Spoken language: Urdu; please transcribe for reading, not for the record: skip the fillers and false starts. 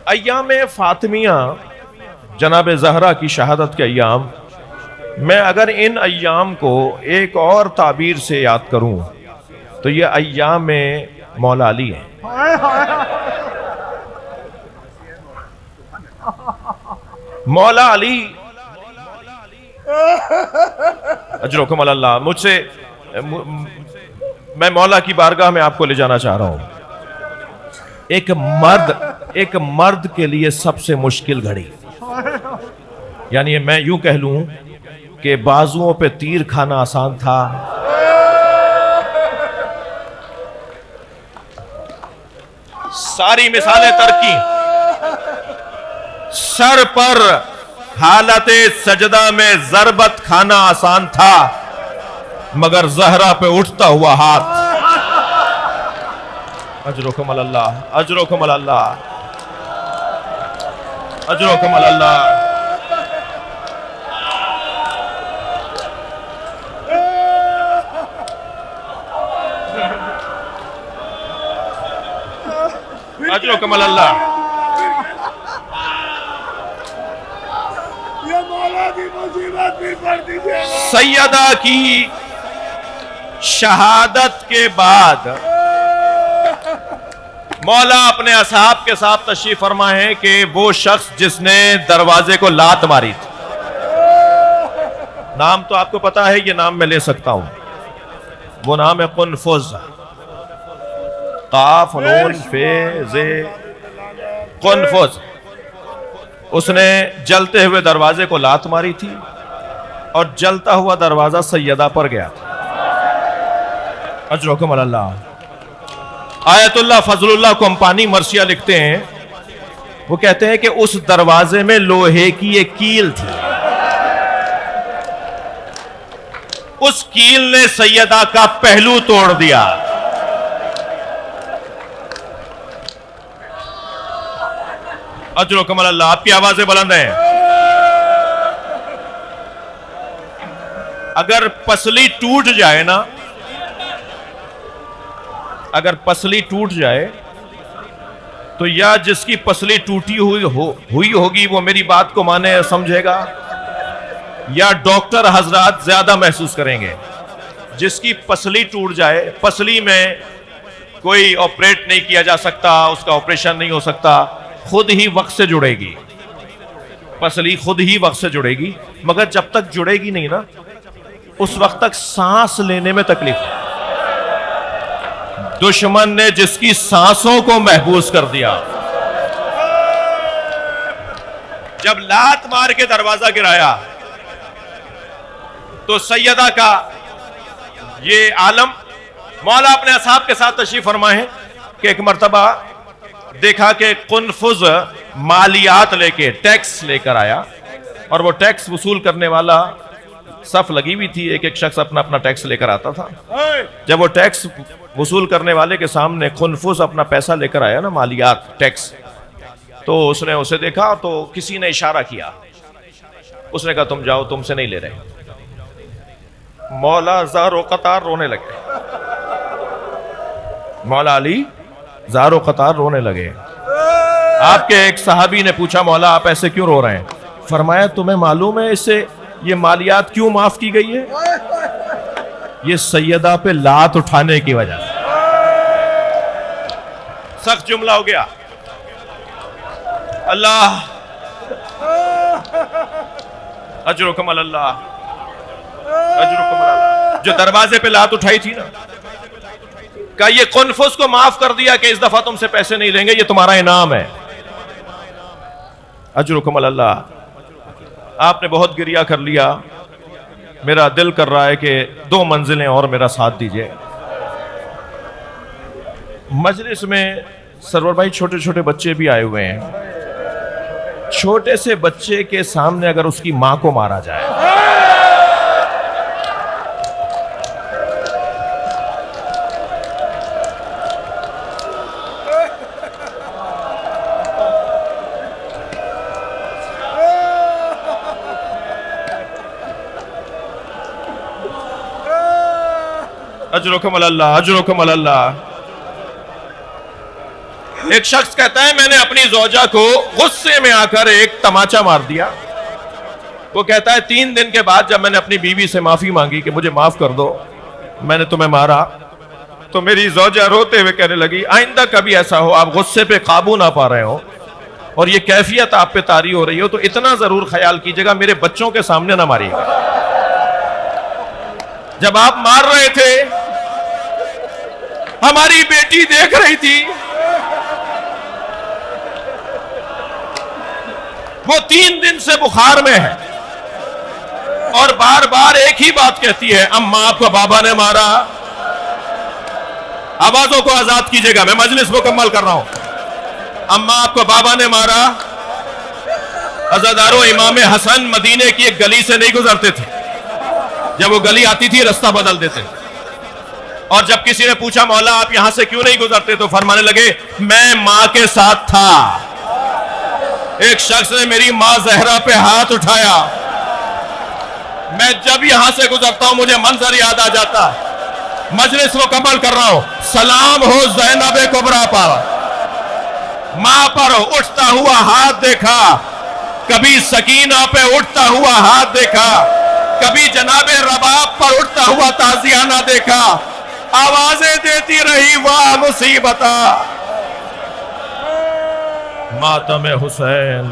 ایام فاطمیہ جناب زہرا کی شہادت کے ایام، میں اگر ان ایام کو ایک اور تعبیر سے یاد کروں تو یہ ایام مولا علی ہیں۔ مولا علی اجرکم اللہ، مجھ سے میں مولا کی بارگاہ میں آپ کو لے جانا چاہ رہا ہوں۔ ایک مرد کے لیے سب سے مشکل گھڑی، یعنی میں یوں کہہ لوں کہ بازوؤں پہ تیر کھانا آسان تھا، ساری مثالیں ترکی، سر پر حالت سجدہ میں ضربت کھانا آسان تھا، مگر زہرا پہ اٹھتا ہوا ہاتھ، اجرکم اللہ، اجرکم اللہ، اجرکم اللہ۔ اجرکم اللہ۔ سیدہ کی شہادت کے بعد مولا اپنے اصحاب کے ساتھ تشریف فرما ہے کہ وہ شخص جس نے دروازے کو لات ماری تھی، نام تو آپ کو پتا ہے، یہ نام میں لے سکتا ہوں، وہ نام ہے قنفذ، قاف نون فے زے، قنفذ۔ اس نے جلتے ہوئے دروازے کو لات ماری تھی اور جلتا ہوا دروازہ سیدہ پر گیا تھا۔ اجرکم اللہ۔ آیت اللہ فضل اللہ کو امپانی مرثیہ لکھتے ہیں، وہ کہتے ہیں کہ اس دروازے میں لوہے کی ایک کیل تھی، اس کیل نے سیدہ کا پہلو توڑ دیا۔ اجرکم اللہ، آپ کی آوازیں بلند ہیں۔ اگر پسلی ٹوٹ جائے نا، اگر پسلی ٹوٹ جائے تو یا جس کی پسلی ٹوٹی ہوئی ہوگی وہ میری بات کو مانے سمجھے گا، یا ڈاکٹر حضرات زیادہ محسوس کریں گے۔ جس کی پسلی ٹوٹ جائے، پسلی میں کوئی آپریٹ نہیں کیا جا سکتا، اس کا آپریشن نہیں ہو سکتا، خود ہی وقت سے جڑے گی، پسلی خود ہی وقت سے جڑے گی، مگر جب تک جڑے گی نہیں نا، اس وقت تک سانس لینے میں تکلیف ہے۔ دشمن نے جس کی سانسوں کو محبوس کر دیا، جب لات مار کے دروازہ گرایا تو سیدہ کا یہ عالم، مولا اپنے اصحاب کے ساتھ تشریف فرما ہے کہ ایک مرتبہ دیکھا کہ قنفذ مالیات لے کے، ٹیکس لے کر آیا، اور وہ ٹیکس وصول کرنے والا صف لگی ہوئی تھی، ایک ایک شخص اپنا اپنا ٹیکس لے کر آتا تھا۔ جب وہ ٹیکس وصول کرنے والے کے سامنے قنفذ اپنا پیسہ لے کر آیا نا، مالیات، ٹیکس، تو اس نے اسے دیکھا تو کسی نے اشارہ کیا، اس نے کہا تم جاؤ، تم سے نہیں لے رہے۔ مولا زار و قطار رونے لگے، مولا علی زار و قطار رونے لگے۔ آپ کے ایک صحابی نے پوچھا مولا آپ ایسے کیوں رو رہے ہیں؟ فرمایا تمہیں معلوم ہے اس سے یہ مالیات کیوں معاف کی گئی ہے؟ یہ سیدہ پہ لات اٹھانے کی وجہ سے۔ سخت جملہ ہو گیا۔ اللہ اجرکم اللہ، اجرکم اللہ۔ جو دروازے پہ لات اٹھائی تھی نا، کہا یہ قنفذ کو معاف کر دیا کہ اس دفعہ تم سے پیسے نہیں لیں گے، یہ تمہارا انعام ہے۔ اجرکم اللہ۔ آپ نے بہت گریہ کر لیا، میرا دل کر رہا ہے کہ 2 منزلیں اور میرا ساتھ دیجئے۔ مجلس میں سرور بھائی چھوٹے چھوٹے بچے بھی آئے ہوئے ہیں، چھوٹے سے بچے کے سامنے اگر اس کی ماں کو مارا جائے، اجرکم اللہ، اجرکم اللہ۔ ایک شخص کہتا ہے میں نے اپنی زوجہ کو غصے میں آ کر ایک تماچا مار دیا. وہ کہتا ہے 3 دن کے بعد جب میں نے اپنی بیوی سے معافی مانگی کہ مجھے معاف کر دو, میں نے تمہیں مارا, تو میری زوجہ روتے ہوئے کہنے لگی آئندہ کبھی ایسا ہو آپ غصے پہ قابو نہ پا رہے ہو اور یہ کیفیت آپ پہ طاری ہو رہی ہو تو اتنا ضرور خیال کیجئے گا میرے بچوں کے سامنے نہ ماریے گا. جب آپ مار رہے تھے ہماری بیٹی دیکھ رہی تھی, وہ 3 دن سے بخار میں ہے اور بار بار ایک ہی بات کہتی ہے اماں آپ کو بابا نے مارا. آوازوں کو آزاد کیجئے گا, میں مجلس مکمل کر رہا ہوں. اماں آپ کو بابا نے مارا. عزادارو امام حسن مدینے کی ایک گلی سے نہیں گزرتے تھے, جب وہ گلی آتی تھی رستہ بدل دیتے, اور جب کسی نے پوچھا مولا آپ یہاں سے کیوں نہیں گزرتے تو فرمانے لگے میں ماں کے ساتھ تھا. ایک شخص نے میری ماں زہرا پہ ہاتھ اٹھایا, میں جب یہاں سے گزرتا ہوں مجھے منظر یاد آ جاتا ہے. مجلس مکمل کر رہا ہوں. سلام ہو زینب کبریٰ پر, ماں پر اٹھتا ہوا ہاتھ دیکھا, کبھی سکینہ پہ اٹھتا ہوا ہاتھ دیکھا, کبھی جناب رباب پر اٹھتا ہوا تازیانہ دیکھا. آوازیں دیتی رہی واہ مصیبتہ ماتم حسین.